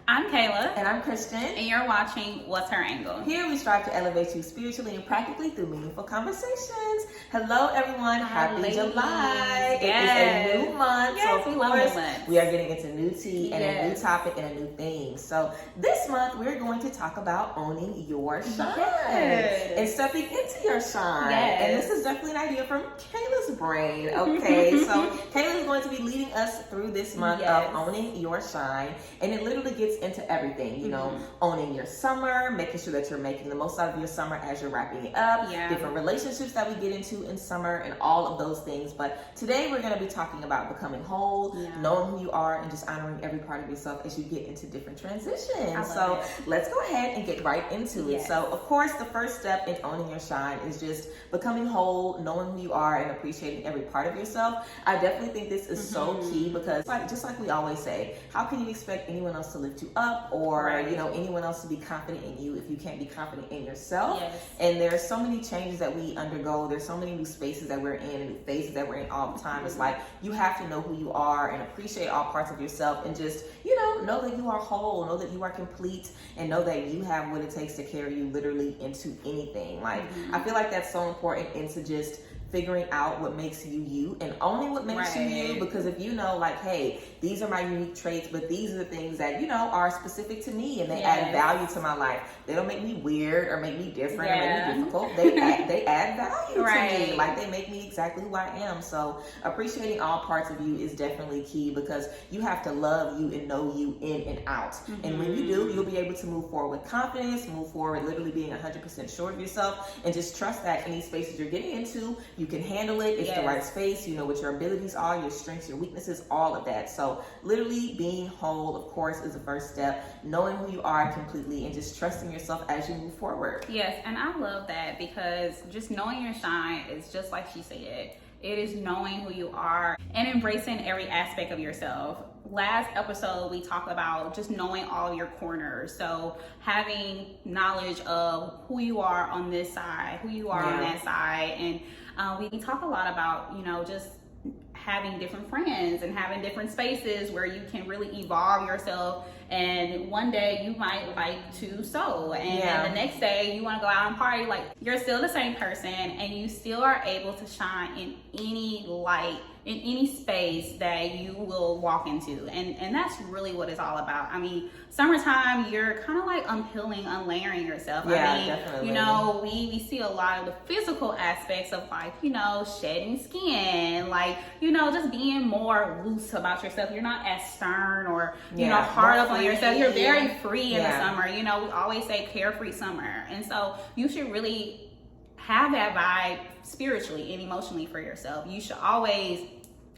I'm Kayla. And I'm Kristen. And you're watching What's Her Angle? Here we strive to elevate you spiritually and practically through meaningful conversations. Hello, everyone. Happy July. Yes. It is a new month. Yes, so, we of love course, new months. we are getting into new tea and a new Yes. topic and a new theme. So, this month, we're going to talk about owning your shine Yes. and stepping into your shine. Yes. And this is definitely an idea from Kayla's brain. Okay, so Kayla is going to be leading us through this month Yes. of owning your shine. And it literally gets into everything, you know, owning your summer, making sure that you're making the most out of your summer as you're wrapping it up, different relationships that we get into in summer, and all of those things. But today we're going to be talking about becoming whole, knowing who you are, and just honoring every part of yourself as you get into different transitions. So let's go ahead and get right into it. So, of course, the first step in owning your shine is just becoming whole, knowing who you are, and appreciating every part of yourself. I definitely think this is so key because, just like we always say, how can you expect anyone else to lift you up or you know, anyone else to be confident in you if you can't be confident in yourself? And there's so many changes that we undergo. There's so many new spaces that we're in and new phases that we're in all the time. It's like you have to know who you are and appreciate all parts of yourself and just, you know that you are whole, know that you are complete, and know that you have what it takes to carry you literally into anything. Like I feel like that's so important into just figuring out what makes you you and owning what makes you you, because if you know, like, hey, these are my unique traits, but these are the things that, you know, are specific to me and they add value to my life. They don't make me weird or make me different or make me difficult. They add value to me. Like, they make me exactly who I am. So appreciating all parts of you is definitely key because you have to love you and know you in and out. And when you do, you'll be able to move forward with confidence, move forward literally being 100% sure of yourself, and just trust that any spaces you're getting into, you can handle it. It's the right space. You know what your abilities are, your strengths, your weaknesses, all of that. So literally being whole, of course, is the first step. Knowing who you are completely and just trusting yourself as you move forward. Yes, and I love that because just knowing your shine is just like she said. It is knowing who you are and embracing every aspect of yourself. Last episode, we talked about just knowing all of your corners. So having knowledge of who you are on this side, who you are on that side. And we talk a lot about, you know, just having different friends and having different spaces where you can really evolve yourself. And one day you might like to sew, and then the next day you want to go out and party. Like, you're still the same person and you still are able to shine in any light, in any space that you will walk into. And that's really what it's all about. I mean, summertime, you're kind of like unpeeling, unlayering yourself. I mean, definitely. You know, we see a lot of the physical aspects of, like, you know, shedding skin, like, you know, just being more loose about yourself. You're not as stern or, you know, hard up on yourself. You're very free in the summer. You know, we always say carefree summer. And so you should really have that vibe spiritually and emotionally for yourself. You should always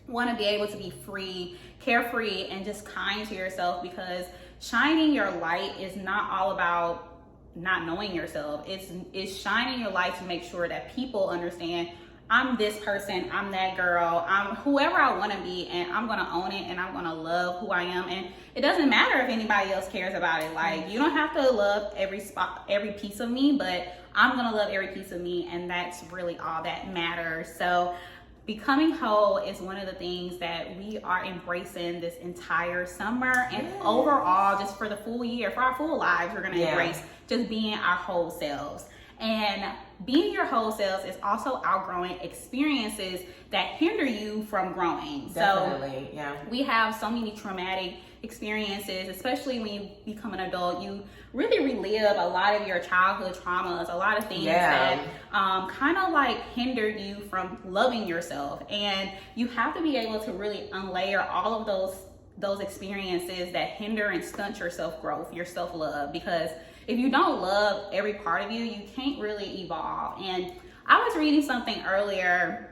want to be able to be free, carefree, and just kind to yourself, because shining your light is not all about not knowing yourself. It's shining your light to make sure that people understand, I'm this person, I'm that girl, I'm whoever I want to be, and I'm going to own it, and I'm going to love who I am. And it doesn't matter if anybody else cares about it. Like, you don't have to love every piece of me, but I'm going to love every piece of me, and that's really all that matters. So becoming whole is one of the things that we are embracing this entire summer, and overall, just for the full year, for our full lives, we're going to embrace just being our whole selves. And being your whole selves is also outgrowing experiences that hinder you from growing. Definitely, we have so many traumatic experiences, especially when you become an adult. You really relive a lot of your childhood traumas, a lot of things that kind of like hinder you from loving yourself. And you have to be able to really unlayer all of those experiences that hinder and stunt your self-growth, your self-love, because if you don't love every part of you, you can't really evolve. And I was reading something earlier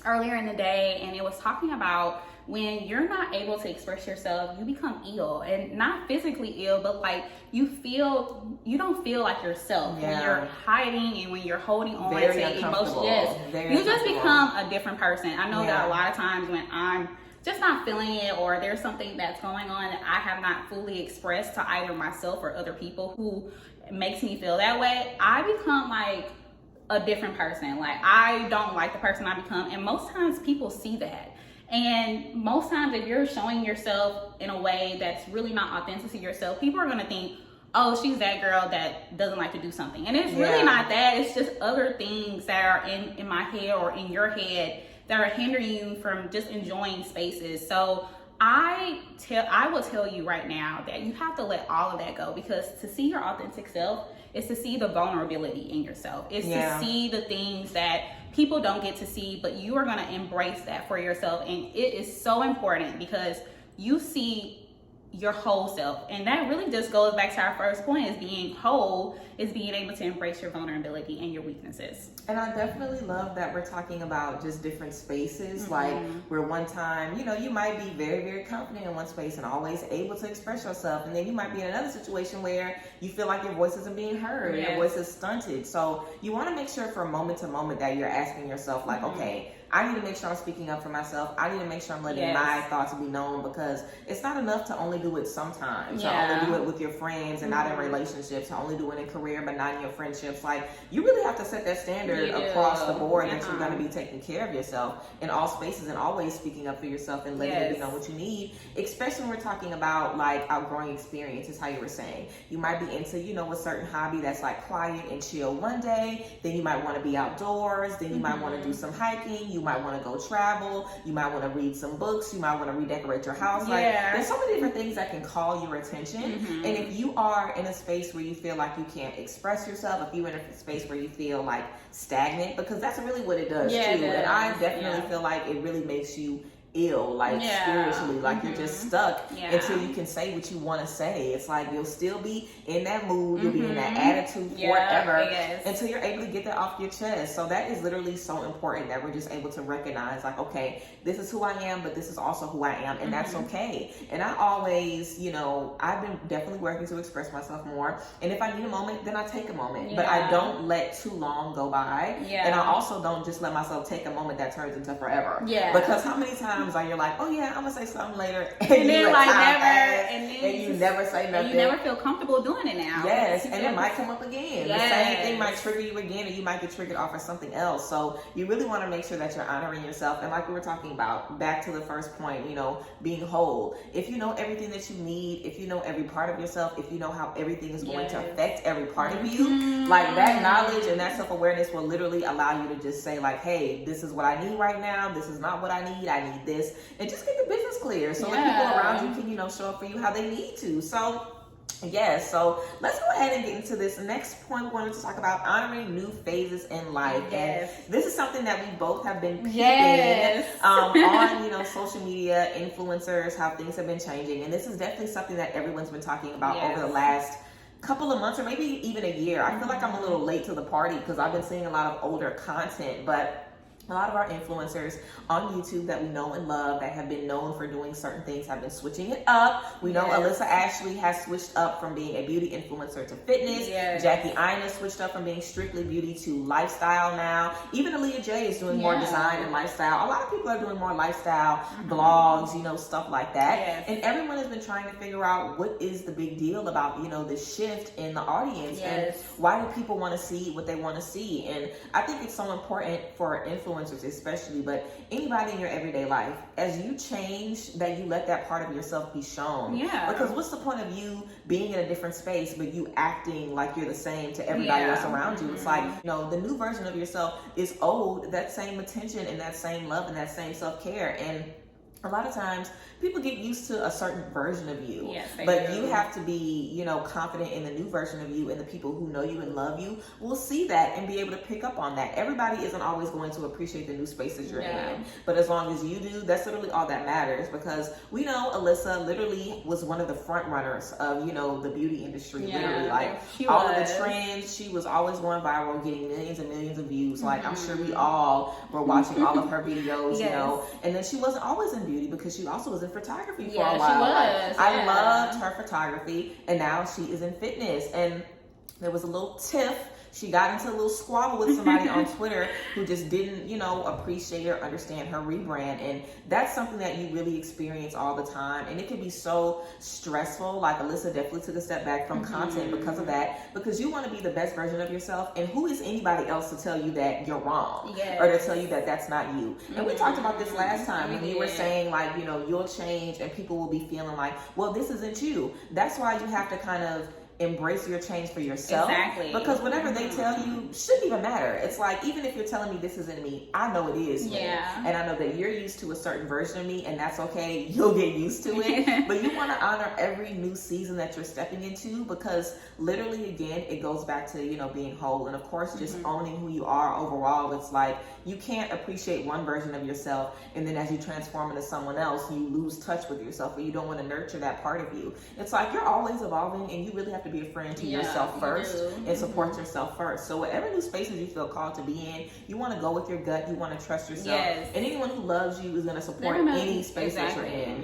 in the day, and it was talking about when you're not able to express yourself, you become ill, and not physically ill, but like you don't feel like yourself when you're hiding and when you're holding on to emotions. You just become a different person. I know that a lot of times when I'm just not feeling it, or there's something that's going on that I have not fully expressed to either myself or other people who makes me feel that way, I become like a different person. Like, I don't like the person I become, and most times people see that. And most times, if you're showing yourself in a way that's really not authentic to yourself, people are going to think, oh, she's that girl that doesn't like to do something. And it's really not that. It's just other things that are in my head or in your head that are hindering you from just enjoying spaces. So I will tell you right now that you have to let all of that go, because to see your authentic self is to see the vulnerability in yourself. It's to see the things that people don't get to see, but you are going to embrace that for yourself. And it is so important, because you see your whole self. And that really just goes back to our first point, is being whole, is being able to embrace your vulnerability and your weaknesses. And I definitely love that we're talking about just different spaces, like where one time, you know, you might be very, very confident in one space and always able to express yourself. And then you might be in another situation where you feel like your voice isn't being heard, your voice is stunted. So you want to make sure from moment to moment that you're asking yourself, like, okay, I need to make sure I'm speaking up for myself. I need to make sure I'm letting my thoughts be known, because it's not enough to only do it sometimes, to only do it with your friends and not in relationships, to only do it in career but not in your friendships. Like, you really have to set that standard across the board that you're going to be taking care of yourself in all spaces and always speaking up for yourself and letting people know what you need, especially when we're talking about like outgrowing experiences, how you were saying. You might be into, you know, a certain hobby that's like quiet and chill one day, then you might want to be outdoors, then you might want to do some hiking, you might want to go travel, you might want to read some books, you might want to redecorate your house. Like, there's so many different things that can call your attention. And if you are in a space where you feel like you can't express yourself, if you're in a space where you feel like stagnant, because that's really what it does too. And I definitely feel like it really makes you ill, like spiritually, like you're just stuck until you can say what you want to say. It's like you'll still be in that mood, you'll be in that attitude forever until you're able to get that off your chest. So that is literally so important, that we're just able to recognize, like, okay, this is who I am, but this is also who I am, and that's okay. And I always, you know, I've been definitely working to express myself more, and if I need a moment, then I take a moment, but I don't let too long go by, and I also don't just let myself take a moment that turns into forever, because how many times are you like, oh yeah, I'm gonna say something later, and then like never, and you never say nothing, you never feel comfortable doing it now. And it might come up again. The same thing might trigger you again, and you might get triggered off of something else. So you really want to make sure that you're honoring yourself. And like we were talking about, back to the first point, you know, being whole. If you know everything that you need, if you know every part of yourself, if you know how everything is going to affect every part of you, like that knowledge and that self-awareness will literally allow you to just say like, hey, this is what I need right now, this is not what I need this, and just get the business clear so that people around you can, you know, show up for you how they need to. So so let's go ahead and get into this next point. We wanted to talk about honoring new phases in life. And this is something that we both have been peeping on, you know, social media, influencers, how things have been changing. And this is definitely something that everyone's been talking about over the last couple of months, or maybe even a year. I feel like I'm a little late to the party because I've been seeing a lot of older content, but a lot of our influencers on YouTube that we know and love, that have been known for doing certain things, have been switching it up. We know Alyssa Ashley has switched up from being a beauty influencer to fitness. Jackie Aina switched up from being strictly beauty to lifestyle now. Even Aaliyah J is doing more design and lifestyle. A lot of people are doing more lifestyle blogs, you know, stuff like that. And everyone has been trying to figure out what is the big deal about, you know, this shift in the audience and why do people want to see what they want to see. And I think it's so important for influencers especially, but anybody in your everyday life, as you change, that you let that part of yourself be shown. Because what's the point of you being in a different space but you acting like you're the same to everybody else around you? It's like, you know, the new version of yourself is owed that same attention and that same love and that same self-care. And a lot of times people get used to a certain version of you, but you have to be, you know, confident in the new version of you, and the people who know you and love you will see that and be able to pick up on that. Everybody isn't always going to appreciate the new spaces you're in, but as long as you do, that's literally all that matters, because we know Alyssa literally was one of the front runners of, you know, the beauty industry, literally, like all of the trends. She was always going viral, getting millions and millions of views. Like, I'm sure we all were watching all of her videos, you know, and then she wasn't always in beauty because she also was in photography for a while. She was. I loved her photography, and now she is in fitness. And there was a little tiff she got into a little squabble with somebody on Twitter who just didn't, you know, appreciate or understand her rebrand. And that's something that you really experience all the time. And it can be so stressful. Like Alyssa definitely took a step back from content because of that, because you want to be the best version of yourself. And who is anybody else to tell you that you're wrong or to tell you that that's not you? And we talked about this last time when you were saying, like, you know, you'll change and people will be feeling like, well, this isn't you. That's why you have to kind of embrace your change for yourself. Exactly. Because whatever they tell you shouldn't even matter. It's like, even if you're telling me this isn't me, I know it is me. And I know that you're used to a certain version of me, and that's okay. You'll get used to it. But you want to honor every new season that you're stepping into, because literally, again, it goes back to, you know, being whole. And of course, just owning who you are overall. It's like, you can't appreciate one version of yourself, and then as you transform into someone else, you lose touch with yourself, or you don't want to nurture that part of you. It's like, you're always evolving, and you really have to be a friend to yourself first and support yourself first. So whatever new spaces you feel called to be in, you want to go with your gut, you want to trust yourself. And anyone who loves you is going to support any space that you're in.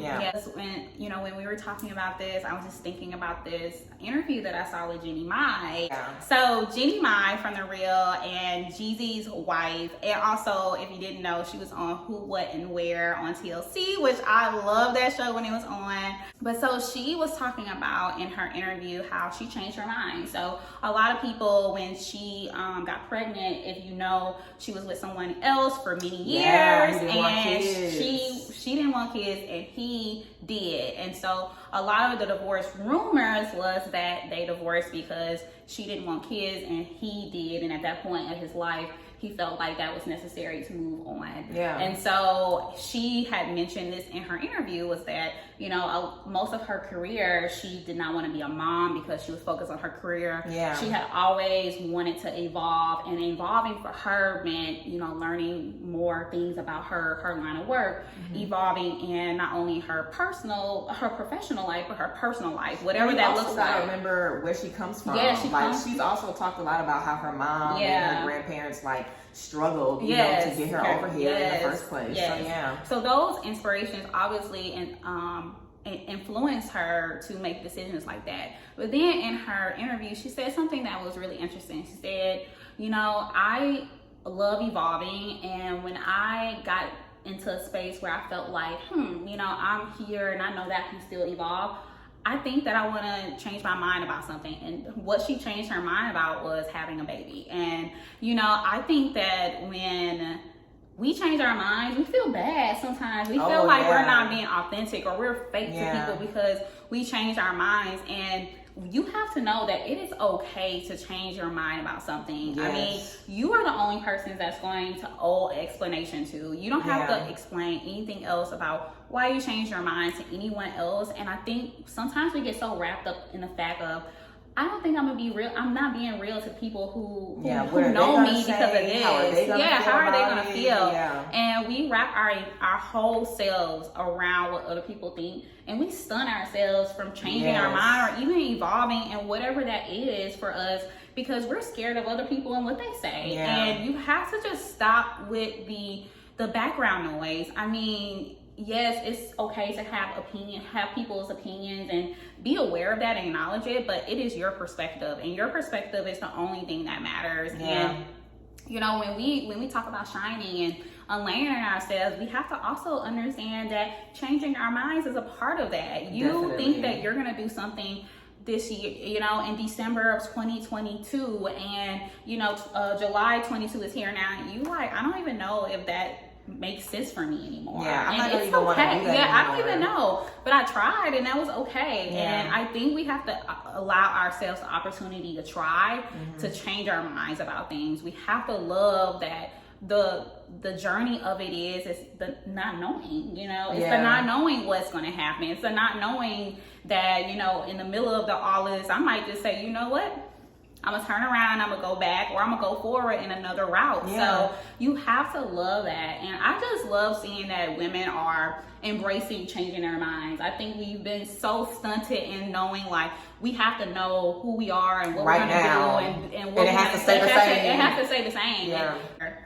When, you know, when we were talking about this, I was just thinking about this interview that I saw with Jeannie Mai. So Jeannie Mai from The Real and Jeezy's wife, and also, if you didn't know, she was on Who, What, and Where on TLC, which I love that show when it was on. But so she was talking about in her interview how she changed her mind. So a lot of people, when she got pregnant, if you know, she was with someone else for many years, and she didn't want kids, and he did. And so a lot of the divorce rumors was that they divorced because she didn't want kids and he did, and at that point of his life, he felt like that was necessary to move on. And so she had mentioned this in her interview, was that, you know, most of her career, she did not want to be a mom because she was focused on her career. She had always wanted to evolve, and evolving for her meant, you know, learning more things about her line of work, evolving in not only her professional life, but her personal life, whatever that looks like. I remember where she comes from. She's also talked a lot about how her mom and her grandparents struggled, you know, to get her over here in the first place. So those inspirations obviously influenced her to make decisions like that. But then in her interview, she said something that was really interesting. She said, you know, I love evolving, and when I got into a space where I felt like, you know, I'm here and I know that I can still evolve, I think that I want to change my mind about something. And what she changed her mind about was having a baby. And, you know, I think that when we change our minds, we feel bad sometimes. We feel like we're not being authentic, or we're fake to people because we changed our minds. And you have to know that it is okay to change your mind about something. I mean, you are the only person that's going to owe explanation to. You don't have to explain anything else about why you changed your mind to anyone else. And I think sometimes we get so wrapped up in the fact of, I don't think I'm gonna be real. I'm not being real to people who know me because of this. How are they gonna feel? And we wrap our whole selves around what other people think, and we stun ourselves from changing our mind or even evolving and whatever that is for us, because we're scared of other people and what they say. And you have to just stop with the background noise. I mean, yes, it's okay to have people's opinions and be aware of that and acknowledge it, but it is your perspective, and your perspective is the only thing that matters. And you know, when we talk about shining and unlayering ourselves, we have to also understand that changing our minds is a part of that. You think that you're gonna do something this year, you know, in December of 2022, and you know, July 22 is here now, and you like, I don't even know if that makes sense for me anymore. And it's okay. I don't even know, but I tried, and that was okay. And I think we have to allow ourselves the opportunity to try to change our minds about things. We have to love that the journey of it is the not knowing, you know, it's the not knowing what's going to happen. It's the not knowing that, you know, in the middle of all this, I might just say, you know what, I'm gonna turn around, I'm gonna go back, or I'm gonna go forward in another route. So you have to love that. And I just love seeing that women are embracing changing their minds. I think we've been so stunted in knowing, like, we have to know who we are and what we're gonna do, and what it has to stay the same. It has to stay the same.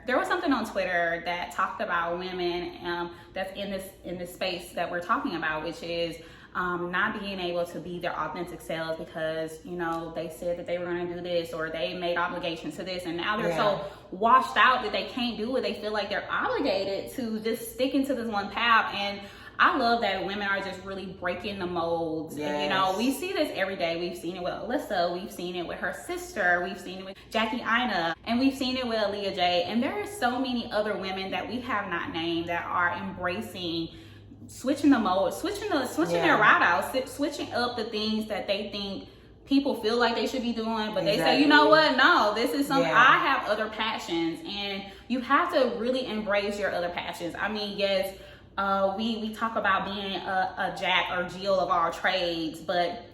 There was something on Twitter that talked about women that's in this space that we're talking about, which is not being able to be their authentic selves because, you know, they said that they were going to do this or they made obligations to this, and now they're so washed out that they can't do it. They feel like they're obligated to just stick into this one path. And I love that women are just really breaking the molds. Yes. And, you know, we see this every day. We've seen it with Alyssa. We've seen it with her sister. We've seen it with Jackie Aina. And we've seen it with Aaliyah J. And there are so many other women that we have not named that are embracing switching the mode, switching their route out, switching up the things that they think people feel like they should be doing, but they say, you know what, no, this is something, I have other passions. And you have to really embrace your other passions. I mean, yes, we talk about being a jack or Jill of all trades, but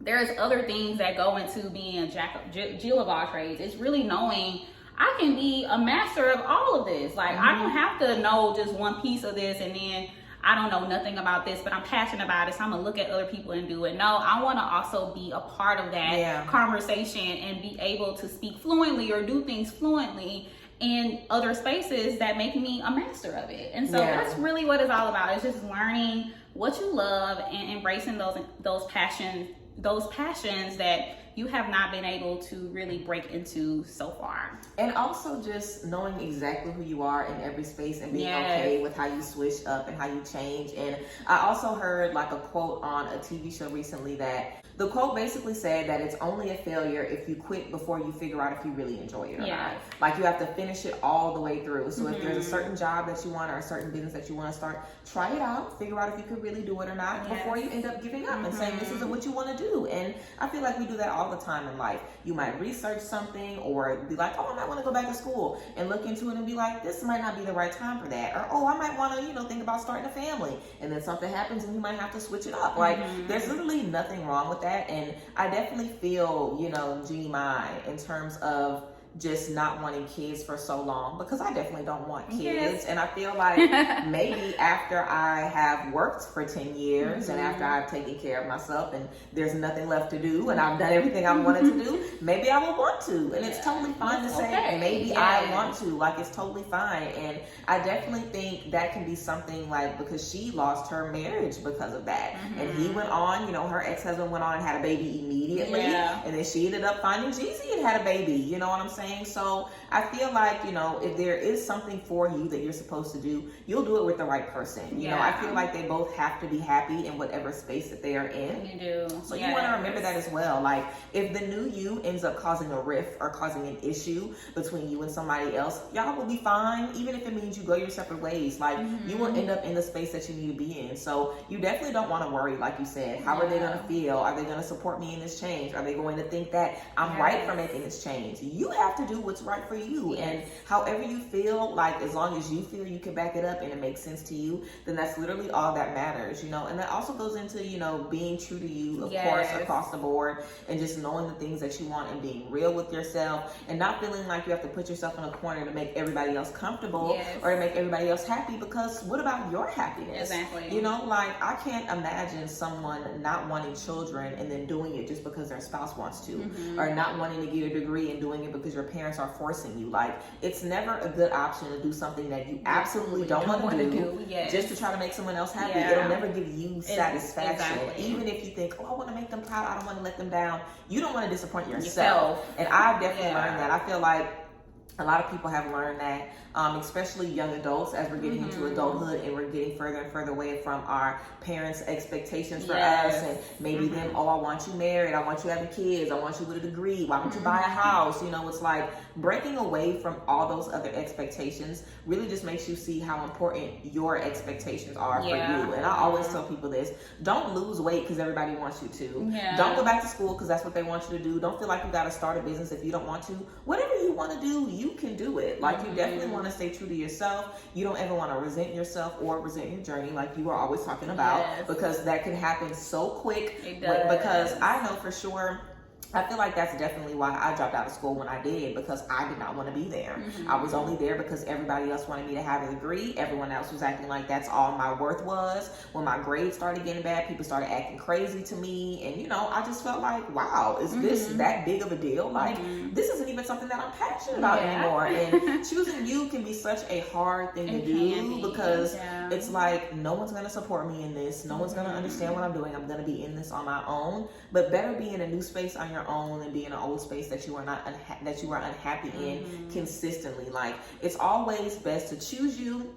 there's other things that go into being a Jill of all trades. It's really knowing I can be a master of all of this. Like, I don't have to know just one piece of this and then I don't know nothing about this, but I'm passionate about it, so I'm gonna look at other people and do it. No, I want to also be a part of that conversation and be able to speak fluently or do things fluently in other spaces that make me a master of it. And so that's really what it's all about. It's just learning what you love and embracing those passions that you have not been able to really break into so far. And also just knowing exactly who you are in every space and being okay with how you switch up and how you change. And I also heard like a quote on a TV show recently that the quote basically said that it's only a failure if you quit before you figure out if you really enjoy it or not. Like, you have to finish it all the way through. So if there's a certain job that you want or a certain business that you want to start, try it out, figure out if you could really do it or not before you end up giving up and saying this isn't what you want to do. And I feel like we do that all the time in life. You might research something or be like, oh, I might want to go back to school, and look into it and be like, this might not be the right time for that. Or, oh, I might want to, think about starting a family. And then something happens and you might have to switch it up. Like, there's literally nothing wrong with that. And I definitely feel, Jeannie Mai in terms of just not wanting kids for so long, because I definitely don't want kids. And I feel like maybe after I have worked for 10 years and after I've taken care of myself and there's nothing left to do and I've done everything I wanted to do, maybe I will want to. And it's totally fine to say maybe I want to. Like, it's totally fine. And I definitely think that can be something, like, because she lost her marriage because of that. And he went on, her ex-husband went on and had a baby immediately. And then she ended up finding Jeezy and had a baby. You know what I'm saying? So I feel like, if there is something for you that you're supposed to do, you'll do it with the right person. You know, I feel like they both have to be happy in whatever space that they are in. You do. So you want to remember that as well. Like, if the new you ends up causing a rift or causing an issue between you and somebody else, y'all will be fine, even if it means you go your separate ways. Like, you will end up in the space that you need to be in. So you definitely don't want to worry, like you said. How are they going to feel? Are they going to support me in this change? Are they going to think that I'm right for making this change? You have to do what's right for you. And however you feel, like, as long as you feel you can back it up and it makes sense to you, then that's literally all that matters, and that also goes into, being true to you, of course, across the board, and just knowing the things that you want and being real with yourself and not feeling like you have to put yourself in a corner to make everybody else comfortable or to make everybody else happy, because what about your happiness? Exactly. Like, I can't imagine someone not wanting children and then doing it just because their spouse wants to, or not wanting to get a degree and doing it because your parents are forcing you. Like, it's never a good option to do something that you absolutely don't want to do just to try to make someone else happy. It'll never give you satisfaction. Even if you think, oh, I want to make them proud, I don't want to let them down, you don't want to disappoint yourself. And I've definitely learned that. I feel like a lot of people have learned that, especially young adults, as we're getting into adulthood and we're getting further and further away from our parents' expectations for us, and maybe them, oh, I want you married, I want you having kids, I want you with a degree, why don't you buy a house? It's like breaking away from all those other expectations really just makes you see how important your expectations are for you. And I always tell people this: don't lose weight because everybody wants you to. Don't go back to school because that's what they want you to do. Don't feel like you got to start a business if you don't want to. Whatever you want to do, you can do it. Like, you definitely want to stay true to yourself. You don't ever want to resent yourself or resent your journey, like you are always talking about, because that can happen so quick. Because I know for sure, I feel like that's definitely why I dropped out of school when I did, because I did not want to be there. I was only there because everybody else wanted me to have a degree. Everyone else was acting like that's all my worth was. When my grades started getting bad, people started acting crazy to me. And, I just felt like, wow, is this that big of a deal? Like, this isn't even something that I'm passionate about anymore. And choosing you can be such a hard thing to do, because It's like, no one's going to support me in this. No one's going to understand what I'm doing. I'm going to be in this on my own. But better be in a new space on your own than be in an old space that you are not that you are unhappy in consistently. Like, it's always best to choose you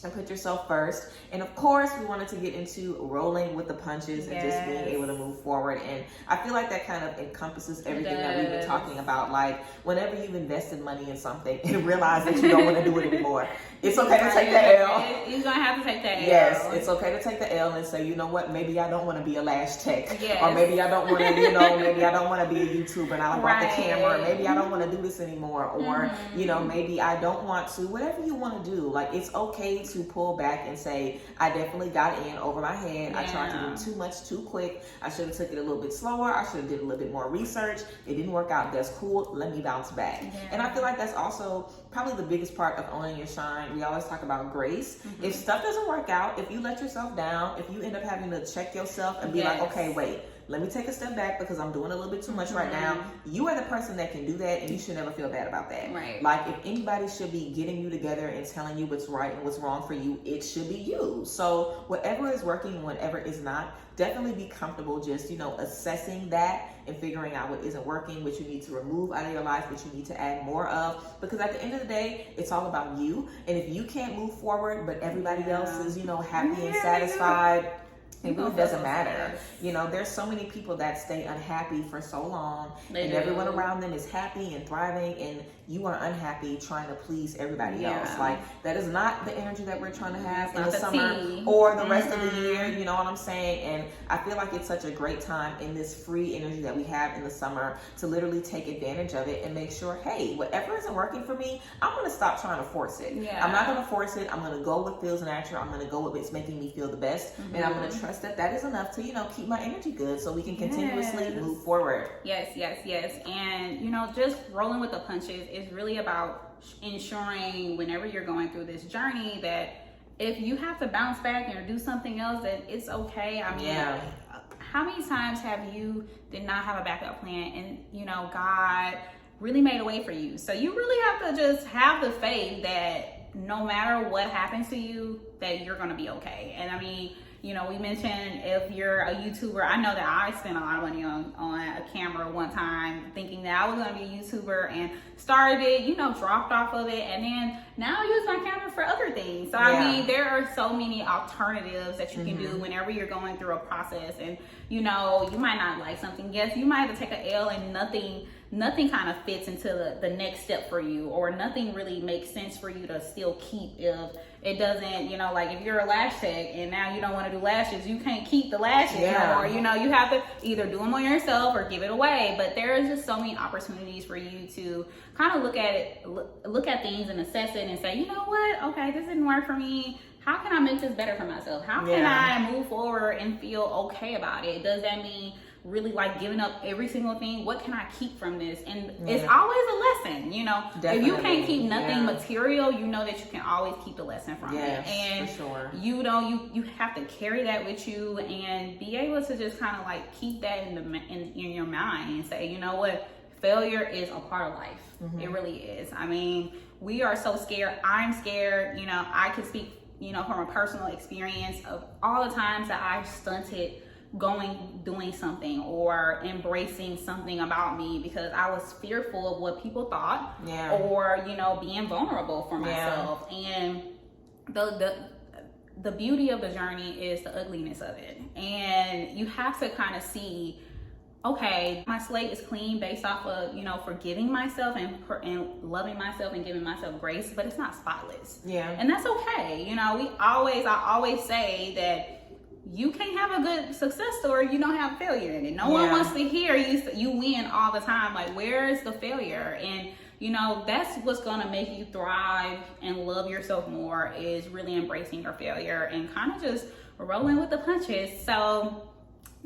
and put yourself first. And of course, we wanted to get into rolling with the punches and just being able to move forward. And I feel like that kind of encompasses everything that we've been talking about. Like, whenever you've invested money in something and realize that you don't want to do it anymore, it's okay to take the L. You're gonna have to take that L. Yes, it's okay to take the L and say, you know what, maybe I don't want to be a lash tech. Yes. Or maybe I don't want to, maybe I don't want to be a YouTuber and I don't want the camera. Or maybe I don't want to do this anymore. Or, maybe I don't want to, whatever you want to do. Like, it's okay to pull back and say, I definitely got in over my head. I tried to do too much too quick. I should have took it a little bit slower. I should have did a little bit more research. It didn't work out. That's cool. Let me bounce back. And I feel like that's also probably the biggest part of owning your shine. We always talk about grace. If stuff doesn't work out, if you let yourself down, if you end up having to check yourself and be like, okay, wait, let me take a step back because I'm doing a little bit too much right now. You are the person that can do that, and you should never feel bad about that. Right. Like, if anybody should be getting you together and telling you what's right and what's wrong for you, it should be you. So whatever is working and whatever is not, definitely be comfortable just, assessing that and figuring out what isn't working, what you need to remove out of your life, what you need to add more of. Because at the end of the day, it's all about you. And if you can't move forward, but everybody else is, happy and satisfied, it really doesn't matter. There's so many people that stay unhappy for so long, and everyone around them is happy and thriving, and you are unhappy trying to please everybody else. Like, that is not the energy that we're trying to have in the summer or the rest of the year. You know what I'm saying? And I feel like it's such a great time in this free energy that we have in the summer to literally take advantage of it and make sure, hey, whatever isn't working for me, I'm going to stop trying to force it. I'm not going to force it. I'm going to go what feels natural. I'm going to go what is making me feel the best. And I'm going to trust that is enough to, keep my energy good so we can continuously move forward. Yes. And, just rolling with the punches is really about ensuring whenever you're going through this journey that if you have to bounce back and do something else, that it's okay. I mean, how many times have you did not have a backup plan and, God really made a way for you? So you really have to just have the faith that no matter what happens to you, that you're going to be okay. And I mean, we mentioned if you're a YouTuber, I know that I spent a lot of money on a camera one time thinking that I was going to be a YouTuber and started it, dropped off of it. And then now I use my camera for other things. So, I mean, there are so many alternatives that you can do whenever you're going through a process. And, you might not like something. Yes, you might have to take an L and nothing kind of fits into the next step for you, or nothing really makes sense for you to still keep if it doesn't, like if you're a lash tech and now you don't want to do lashes, you can't keep the lashes, or you have to either do them on yourself or give it away. But there is just so many opportunities for you to kind of look at things and assess it and say, you know what, okay, this didn't work for me. How can I make this better for myself? How can I move forward and feel okay about it? Does that mean really like giving up every single thing? What can I keep from this? And it's always a lesson, Definitely. If you can't keep nothing material, you know that you can always keep the lesson from it. And for sure. you have to carry that with you and be able to just kind of like keep that in your mind and say, you know what, failure is a part of life. It really is. I mean, we are so scared. I'm scared. I could speak, from a personal experience of all the times that I've stunted doing something or embracing something about me because I was fearful of what people thought, or being vulnerable for myself. And the beauty of the journey is the ugliness of it, and you have to kind of see, okay, my slate is clean based off of forgiving myself and loving myself and giving myself grace, but it's not spotless. And that's okay. I always say that you can't have a good success story, you don't have failure in it. No one wants to hear you win all the time. Like, where is the failure? And that's what's gonna make you thrive and love yourself more, is really embracing your failure and kind of just rolling with the punches. So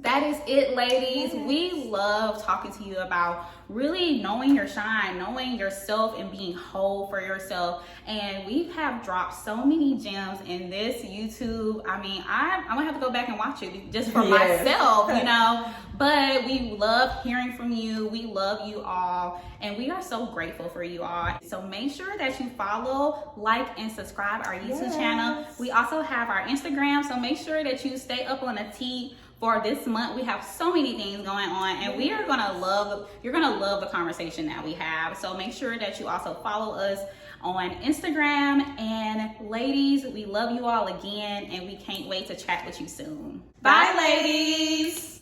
That is it, ladies. Yes. We love talking to you about really knowing your shine, knowing yourself, and being whole for yourself. And we have dropped so many gems in this YouTube. I mean, I'm gonna have to go back and watch it just for myself, you know. But we love hearing from you. We love you all, and we are so grateful for you all. So make sure that you follow, like, and subscribe our YouTube channel. We also have our Instagram, so make sure that you stay up on the tea. For this month, we have so many things going on, and we are you're gonna love the conversation that we have. So make sure that you also follow us on Instagram. And ladies, we love you all again, and we can't wait to chat with you soon. Bye, ladies.